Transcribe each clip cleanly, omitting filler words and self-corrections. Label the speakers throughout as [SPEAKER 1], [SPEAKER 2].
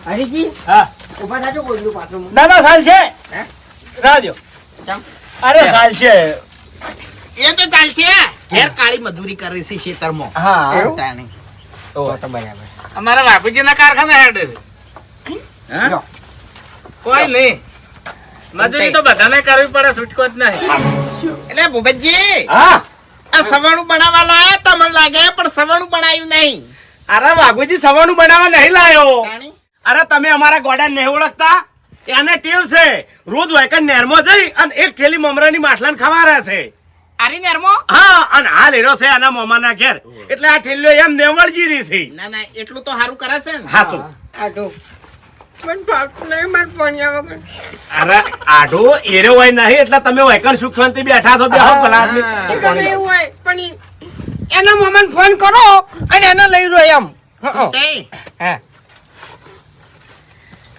[SPEAKER 1] હરીજી
[SPEAKER 2] હા
[SPEAKER 1] ઉભા થાજો બોલ્યું પાછું
[SPEAKER 2] ના ના સાલ છે
[SPEAKER 1] હે
[SPEAKER 2] રાજો
[SPEAKER 1] ચમ
[SPEAKER 2] અરે સાલ છે
[SPEAKER 3] એ તો ચાલશે ઘેર કાળી મજૂરી કરે છે ખેતરમાં
[SPEAKER 2] હા
[SPEAKER 1] એવું?
[SPEAKER 3] તાણી.
[SPEAKER 1] તો બરાબર
[SPEAKER 4] અમારા બાપુજીના કારખાના હેડે છે
[SPEAKER 3] હા?
[SPEAKER 1] જો.
[SPEAKER 4] કોઈ નહીં મજૂરી તો બધાને કરવી પડે છૂટકો જ નહીં
[SPEAKER 3] એટલે ભૂપતજી
[SPEAKER 2] હા
[SPEAKER 3] આ સવાણું બનાવવા લાયા તમને લાગે પણ સવાણું બનાવ્યું નહીં
[SPEAKER 2] અરે વાઘુજી સવાનું બનાવવા નહીં લાયો
[SPEAKER 3] તાણી.
[SPEAKER 2] અરે તમે અમારા ગોડા નહીં ઓળખતા એને ટેવ છે રોજ વાયકન નેરમાં જઈ અને એક થેલી મમરાની માછલાને ખવારે છે
[SPEAKER 3] આરી નેરમો
[SPEAKER 2] હા અને હાલ હેરો છે આના મોમાના ઘેર એટલે આ થેલીઓ એમ નેવળજી રહી છે
[SPEAKER 3] ના ના એટલું તો સારું કરે છે ને
[SPEAKER 2] હાચું
[SPEAKER 1] આ જો મન ભાવતું નહીં માર પોણિયા વગર
[SPEAKER 2] અરે આઢો એરો હોય નહીં એટલે તમે વાયકન સુખ શાંતિ બેઠા છો બેહો ભલા આદમી.
[SPEAKER 3] હા.
[SPEAKER 1] એ ગમે એવું હોય પણ એના મોમાને ફોન કરો અને એને લઈ લો એમ
[SPEAKER 3] તે
[SPEAKER 1] હે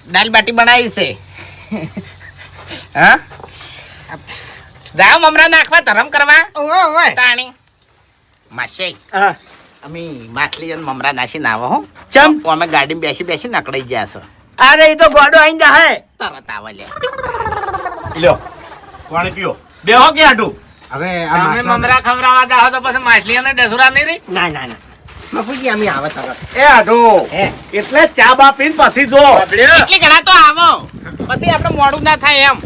[SPEAKER 3] દાલ બાટી બનાવી છે હા જાવ મમરા નાખવા ધરમ કરવા
[SPEAKER 1] ઓય ઓય
[SPEAKER 3] તાણી માસે
[SPEAKER 2] હા
[SPEAKER 3] અમે માછલી અને મમરા નાસી ના આવો હો
[SPEAKER 2] ચમ
[SPEAKER 3] અમે ગાડીમાં બેસી બેસી નકળાઈ ગયા છે
[SPEAKER 2] અરે એ તો ગોડો આઈ જાહે
[SPEAKER 3] તરત આવે લે
[SPEAKER 2] લ્યો પાણી પીઓ બેહો કે આઢું
[SPEAKER 1] હવે આ
[SPEAKER 4] તમે
[SPEAKER 1] માછલા
[SPEAKER 4] મમરા ખવડાવવા જાઓ તો પછી માછલી અને ડસુરા નહીં રહી
[SPEAKER 1] ના ના ના મફુજી અમે આવે તરત
[SPEAKER 2] એ આઢો
[SPEAKER 1] હે
[SPEAKER 2] એટલે ચા બા પીને પછી જો
[SPEAKER 3] એટલી ઘણા તો આવો પછી આપણે મોડું ના થાય એમ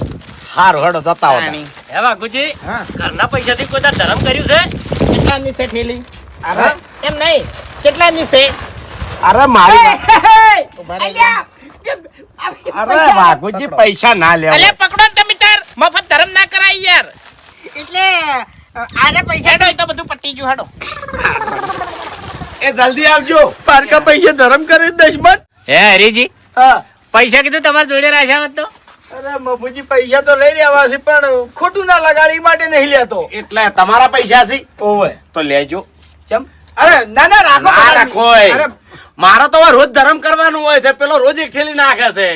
[SPEAKER 2] હારું હેડો જતા હોતા
[SPEAKER 3] તાણી.
[SPEAKER 4] હે વાઘુજી
[SPEAKER 1] હા
[SPEAKER 4] ઘરના પૈસાથી કોઈ તાર ધરમ કર્યું છે
[SPEAKER 3] કેટલાની છે ઠેલી
[SPEAKER 1] અરે
[SPEAKER 3] હા? એમ નહીં કેટલાની છે
[SPEAKER 2] અરે મારી
[SPEAKER 3] ઉભા રહેજો.
[SPEAKER 2] અરે વાઘુજી પૈસા ના
[SPEAKER 3] અલે
[SPEAKER 2] લેવા
[SPEAKER 3] પકડો ને તમે તાર મફત ધરમ ના કરાય યાર
[SPEAKER 1] એટલે આને પૈસા
[SPEAKER 3] હેડો એ તો બધું પટી ગયું હેડો
[SPEAKER 2] એ જલ્દી આવજો પારકા પૈસા ધરમ કરે દશમન
[SPEAKER 4] હે હરીજી
[SPEAKER 2] હા
[SPEAKER 4] પૈસા કીધું તમારે જોડે રાખ્યા હોત તો
[SPEAKER 2] અરે મફુજી પૈસા તો લઈ રહ્યા છે પણ ખોટું ના લગાડી માટે નહીં લેતો એટલે તમારા પૈસા છે ઓવે
[SPEAKER 3] તો લેજો
[SPEAKER 2] ચમ અરે ના ના રાખો
[SPEAKER 1] ના
[SPEAKER 2] રાખો
[SPEAKER 1] અરે
[SPEAKER 2] મારો તો હવે રોજ ધરમ કરવાનું હોય છે પેલો રોજ એક થેલી નાખે છે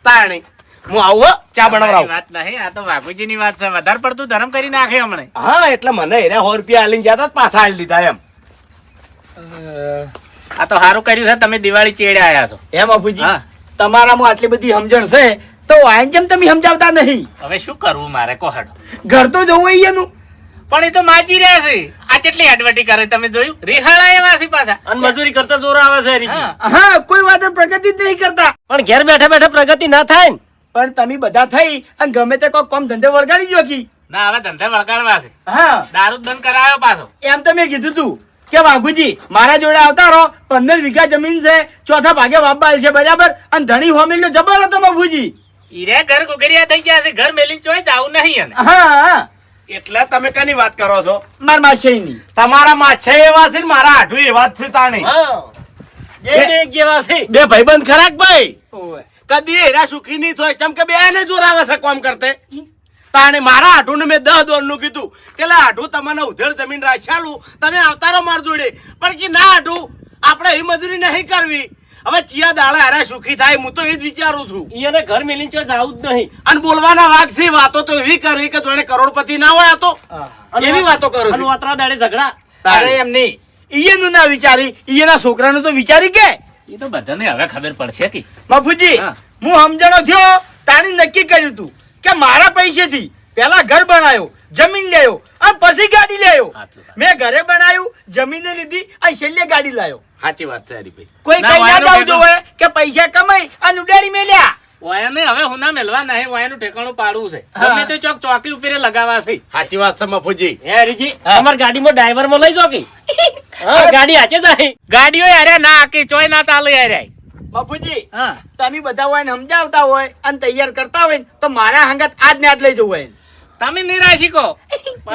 [SPEAKER 2] તાણી હું આવું હો, ચા
[SPEAKER 4] મારી
[SPEAKER 2] બનાવરાવું
[SPEAKER 4] વાત નહીં આ તો વાઘુજીની વાત છે વધારે પડતું ધરમ કરી નાખે હમણે
[SPEAKER 2] હા એટલે મને એના 100 રૂપિયા આલીને જતા જ પાછા આલી દીધા એમ
[SPEAKER 4] આ તો સારું કર્યું છે તમે દિવાળી ચેડે આયા છો
[SPEAKER 2] એમ અફુજી
[SPEAKER 4] હા
[SPEAKER 2] તમારામાં આટલી બધી સમજણ છે તો આયન જેમ તમે સમજાવતા નહીં
[SPEAKER 4] હવે શું કરવું મારે કોહડો
[SPEAKER 2] ઘર તો જોવું અહીંયાનું
[SPEAKER 4] પણ એ તો માજી રહ્યા છે આ કેટલી અડવટી કરે તમે જોયું રિહાળા એવા છે પાછા
[SPEAKER 5] અને મજૂરી કરતા જોર આવે છે હરીજી.
[SPEAKER 4] હા.
[SPEAKER 2] હા કોઈ વાત પ્રગતિ જ નહીં કરતા
[SPEAKER 5] પણ ઘેર બેઠા બેઠા પ્રગતિ ના થાય ને.
[SPEAKER 2] પણ તમે બધા થઈ અને ગમે તે કોઈ કામ ધંધે વળગાડી જો કી
[SPEAKER 4] ના હવે ધંધે વળગાડવા છે
[SPEAKER 2] હા
[SPEAKER 4] દારૂ જ બંધ કરાયો પાછો
[SPEAKER 2] એમ તો મેં કીધું તું કે વાઘુજી મારા જોડે આવતા રહો 15 વીઘા જમીન છે ચોથા ભાગે વાપબાલ છે બરાબર અને ધણી હોમીલ નો જબર હતો બાબુજી
[SPEAKER 4] ઈરે ઘર ગુગરિયા થઈ ગયા છે ઘર મેલી ચોય જાવું નહીં એને
[SPEAKER 2] હા એટલે તમે કની વાત કરો છો માર માછઈની તમારા માછઈ એવા છે ને મારા આઠું એવા જ છે તાણી
[SPEAKER 5] હા બે બે એક જેવા છે.
[SPEAKER 2] બે ભાઈબંધ ખરાક ભાઈ કદી હેરા સુખી નહીં થાય ચમ કે બે ને જોરાવે છે કામ કરતે તાણે મારા આઠું ને મેં 10 દોર નું કીધું કે લા આઠું તમને ઉધેડ જમીન રાખ્યાલું તમે આવતારો માર જોડે પણ કે ના આઠું આપણે એ મજૂરી નહીં કરવી હવે ચિયા દાડા હારા સુખી થાય હું તો એ જ વિચારું છું
[SPEAKER 5] ઈયોને ઘર મેલીને ચોય જાવું જ નહીં.
[SPEAKER 2] અને બોલવાના વાઘ છે વાતો તો એવી કરી કે જોડે કરોડપતિ ના હોય આ તો
[SPEAKER 5] અને
[SPEAKER 2] એવી વાતો કરું
[SPEAKER 5] અને
[SPEAKER 2] છું
[SPEAKER 5] વાતરા દાડે ઝઘડા.
[SPEAKER 2] અરે એમ નહીં ઈયેનું ના વિચારી ઈયેના છોકરાનું તો વિચારી કે
[SPEAKER 4] એ તો બધાને હવે ખબર પડશે કે
[SPEAKER 2] બાપુજી
[SPEAKER 4] હા.
[SPEAKER 2] હું સમજણો થયો તાણી નક્કી કર્યું તું કે મારા પૈસેથી પેલા ઘર બનાવ્યો જમીન લેયો અને પછી ગાડી લેયો
[SPEAKER 4] સાચું વાત.
[SPEAKER 2] મેં ઘરે બનાવ્યું જમીને લીધી અને છેલ્લે ગાડી લાયો
[SPEAKER 3] સાચી વાત છે હરીભાઈ
[SPEAKER 2] કોઈ
[SPEAKER 4] ના,
[SPEAKER 2] કઈ ના
[SPEAKER 4] વાયરો
[SPEAKER 2] જાવ
[SPEAKER 4] ભેગો.
[SPEAKER 2] જોવે કે પૈસા કમાઈ અને ઉડાડી મેલ્યા
[SPEAKER 4] વાયાને હવે હુના મેલવા નહીં વાયાનું ઠેકાણું પાડવું છે
[SPEAKER 2] હા.
[SPEAKER 4] ગમે તે ચોક ચોકી ઉપર લગાવવા છે
[SPEAKER 3] સાચી વાત છે મફુજી
[SPEAKER 5] હે હરીજી અમાર ગાડીમાં ડ્રાઈવરમાં લઈ જાઓ કે હા ગાડી હાચે જાય.
[SPEAKER 4] ગાડીઓ યારે ના આકી ચોય ના ચાલે યારે
[SPEAKER 2] બાપુજી
[SPEAKER 4] હા
[SPEAKER 2] તમે બધા હોય ને સમજાવતા હોય અને તૈયાર કરતા હોય ને તો મારા હંગાત આજ ને આજ લઈ જવું હોય
[SPEAKER 4] તમે નિરાશી કહો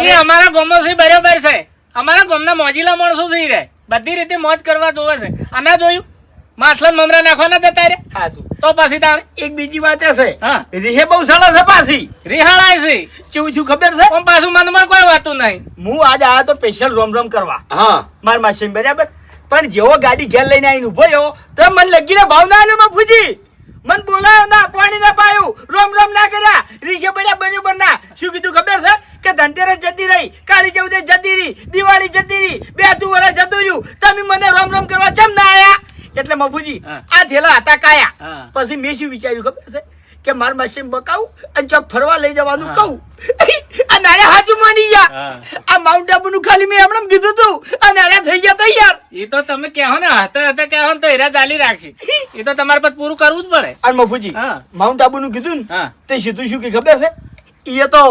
[SPEAKER 4] એ અમારા ગામમાં છે બરાબર છે અમારા ગામના મોજીલા માણસો છે ઈ રે બધી રીતે મોજ કરવા જોવે છે આના જોયું માછલા મમરા નાખવાના જતા રે
[SPEAKER 2] હા શું
[SPEAKER 4] તો પાછી તાણે
[SPEAKER 2] એક બીજી વાત એ છે
[SPEAKER 4] હા
[SPEAKER 2] રીહે બહુ સરસ છે પાછી
[SPEAKER 4] રિહાળાય છે
[SPEAKER 2] કેવું છું ખબર છે
[SPEAKER 4] પણ પાછું મનમાં કોઈ વાતું નહીં
[SPEAKER 2] હું આજ આવ્યો તો સ્પેશિયલ રોમ રોમ કરવા
[SPEAKER 3] હા
[SPEAKER 2] માર માસી બરાબર પણ જેવો ગાડી ઘેર લઈને આવીને ઉભો રહ્યો તો મને લગીને ભાવ ના આવ્યો બાપુજી મન બોલાયો ના પાણી ના પાયું રોમ રોમ ના કર્યા રીશે પડ્યા બરોબર ના શું કીધું ખબર છે કે ધનતેરસ જતી રહી કાળી ચૌદસ જતી રહી દિવાળી જતી રહી 2 વર્ષ જતું રહ્યું તમે મને રોમ રોમ કરવા ચમ ના આયા
[SPEAKER 1] એટલે મફુજી
[SPEAKER 4] હા.
[SPEAKER 1] આ થેલા હતા કાયા
[SPEAKER 4] હા.
[SPEAKER 1] પછી મેં શું વિચાર્યું ખબર છે કે માર મશીન બકાવું અને ચોક ફરવા લઈ જવાનું
[SPEAKER 4] હા.
[SPEAKER 1] કહું અને અરે હાચું માની ગયા
[SPEAKER 4] હા.
[SPEAKER 1] આ માઉન્ટ આબુનું ખાલી મેં હમણાં કીધું તું અને અરે થઈ ગયા તૈયાર
[SPEAKER 4] એ તો તમે કહો ને હતા કહો ને તો હીરા ચાલી રાખશે એ તો તમારે પછી પૂરું કરવું જ પડે.
[SPEAKER 1] અને મફુજી
[SPEAKER 4] હા.
[SPEAKER 1] માઉન્ટ આબુનું કીધું ને
[SPEAKER 4] હા.
[SPEAKER 1] તે સીધું શું કે ખબર છે એ તો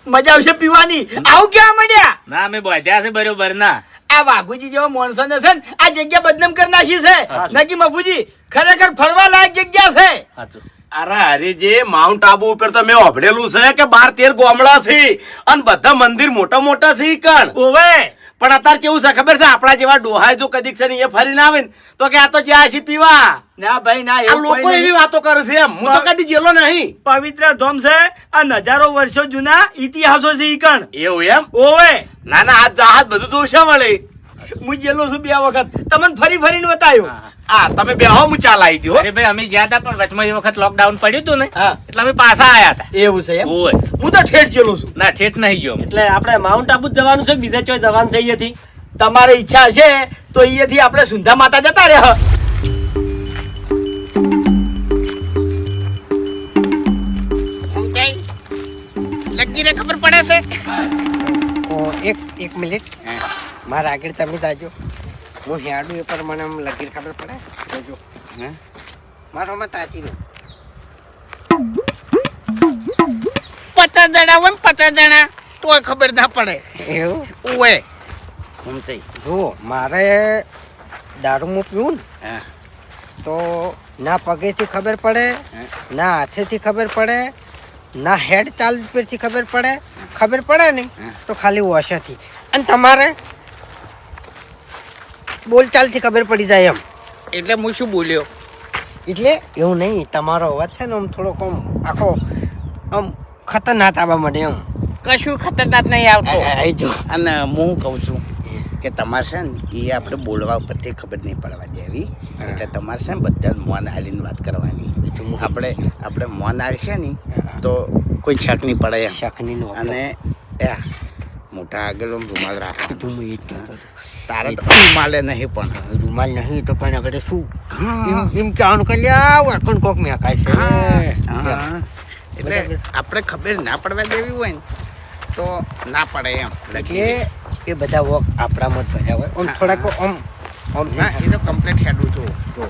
[SPEAKER 1] મજા આવશે પીવાની આવું ક્યાં મળ્યા
[SPEAKER 4] ના અમે બાંધ્યા છે બરોબર ના.
[SPEAKER 1] આ વાઘુજી જેવા માણસો ને છે ને આ જગ્યા બદનામ કરી નાખી છે નકી મફુજી ખરેખર ફરવા લાયક જગ્યા છે
[SPEAKER 4] સાચું.
[SPEAKER 2] અરે હરીજી માઉન્ટ આબુ ઉપર તો મેં ઓભળેલું છે કે 12-13 ગામડા છે અને બધા મંદિર મોટા મોટા છે ઈ કણ.
[SPEAKER 1] ઓવે
[SPEAKER 2] પણ અત્યારે કેવું છે ખબર છે આપણા જેવા ડોહાય જો કદીક છે ને એ ફરીને આવે ને તો કે આ તો જ્યાં છે પીવા.
[SPEAKER 1] ના ભાઈ ના
[SPEAKER 2] આ
[SPEAKER 1] એવું
[SPEAKER 2] લોકો
[SPEAKER 1] કોઈ
[SPEAKER 2] એવી
[SPEAKER 1] નહીં.
[SPEAKER 2] વાતો કરે છે એમ હું તો કદી જેલો નહીં.
[SPEAKER 1] પવિત્ર ધોમ છે આ હજારો વર્ષો જૂના ઇતિહાસો છે ઈ કણ
[SPEAKER 2] એવું એમ?
[SPEAKER 1] ઓવે
[SPEAKER 2] ના ના આ જહાજ બધું જોશે વળે.
[SPEAKER 1] હું જેલો છું 2 વખત તમને ફરી ફરીને બતાવ્યો
[SPEAKER 4] હા.
[SPEAKER 2] આ તમે બેહો હું ચા લાવી દઉં, હો.
[SPEAKER 4] અરે ભાઈ અમે ગયા હતા પણ વચમાં એ વખત લોકડાઉન પડ્યું હતું ને
[SPEAKER 1] હા.
[SPEAKER 4] એટલે અમે પાછા આયા હતા.
[SPEAKER 1] એવું છે એમ
[SPEAKER 4] ઓય.
[SPEAKER 1] હું તો ઠેઠ જેલો છું
[SPEAKER 4] ના ઠેઠ નહીં ગયો.
[SPEAKER 5] એટલે આપણે માઉન્ટ આબુ જ જવાનું છે કે બીજા ચોય જવાનું છે અહીંયાથી?
[SPEAKER 1] તમારે ઈચ્છા હશે તો અહીંયાથી આપણે સુંધા માતા જતા રહે
[SPEAKER 3] લગીને ખબર પડે છે
[SPEAKER 6] એક મિનિટ મારા આગળ તમે જાજો હું હેડું એ પર મને આમ લગીર ખબર પડે જોજો મારો માં તાચી
[SPEAKER 3] 50 જણા હોય ને 50 જણા તોય ખબર ના પડે
[SPEAKER 6] એવું
[SPEAKER 3] ઓએ ઘૂમતે
[SPEAKER 6] જુઓ મારે દારૂ પીવું ને તો ના પગેથી ખબર પડે ના હાથેથી ખબર પડે ના હેડ ચાલ પરથી ખબર પડે ને તો ખાલી ઓછાથી અને તમારે બોલચાલથી ખબર પડી જાય એમ
[SPEAKER 3] એટલે હું શું બોલ્યો
[SPEAKER 6] એટલે એવું નહીં તમારો અવાજ છે ને આમ થોડોક આમ આખો આમ ખતરનાક આવવા માંડે એમ
[SPEAKER 3] કશું ખતરનાક નહીં આવતો
[SPEAKER 6] આઈ જો
[SPEAKER 3] અને હું કહું છું કે તમારે છે ને એ આપણે બોલવા ઉપરથી ખબર નહીં પડવા દેવી એટલે તમારે છે ને બધા મોન હાલીને વાત કરવાની આપણે મોન હાલશે ને તો કોઈ શક નહીં પડે એમ
[SPEAKER 6] શકની નો
[SPEAKER 3] અને મોટા આગળ આમ રૂમાલ રાખો
[SPEAKER 6] તું એ જ કહેતો હતો.
[SPEAKER 3] તારે તો રૂમાલે નહીં પણ
[SPEAKER 6] રૂમાલ નહીં તો પણ હવે શું એમ કહેવાનું કે લ્યા વળકણ કોક મેં કાય છે
[SPEAKER 3] હા. એટલે આપણે ખબર ના પડવા દેવી હોય ને તો ના પડે એમ
[SPEAKER 6] એટલે એ બધા વોક આપણામાં જ ભર્યા હોય આમ થોડાક આમ આમ છે.
[SPEAKER 3] ના એ તો કમ્પ્લીટ હેડું છું
[SPEAKER 6] જો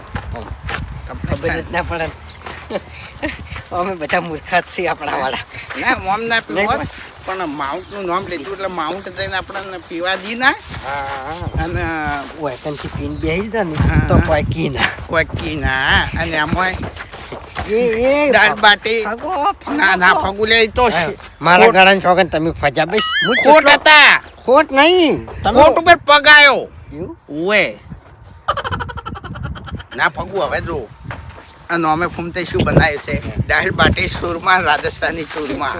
[SPEAKER 6] આમ ખબર જ ના પડે ને. અમે બધા મૂર્ખા જ છીએ આપણા વાળા
[SPEAKER 3] ના મોમ ના પીવું પણ માઉન્ટનું નામ લીધું એટલે માઉન્ટ જઈને આપણને પીવા દી ના અને
[SPEAKER 6] વેકનથી પીન બેસી દે ને
[SPEAKER 3] હા.
[SPEAKER 6] તો કોઈ કી ના
[SPEAKER 3] કોઈ કી ના અને આમાં
[SPEAKER 6] એ
[SPEAKER 3] દાળ બાટી
[SPEAKER 6] ફગો,
[SPEAKER 3] ના ના ફગુલે તો
[SPEAKER 6] મારા ગળાને છોકન તમે ફજા બેસ હું
[SPEAKER 3] ખોટ
[SPEAKER 6] જેટલો-
[SPEAKER 3] હતા
[SPEAKER 6] ખોટ નહીં તમે
[SPEAKER 3] ખોટ ઉપર પગ આવ્યો
[SPEAKER 6] એવું?
[SPEAKER 3] ઉવે ના ફગુ હવે જો અને અમે ફૂમતે શું બનાવ્યું છે દાળ બાટી ચૂરમા રાજસ્થાની ચૂરમા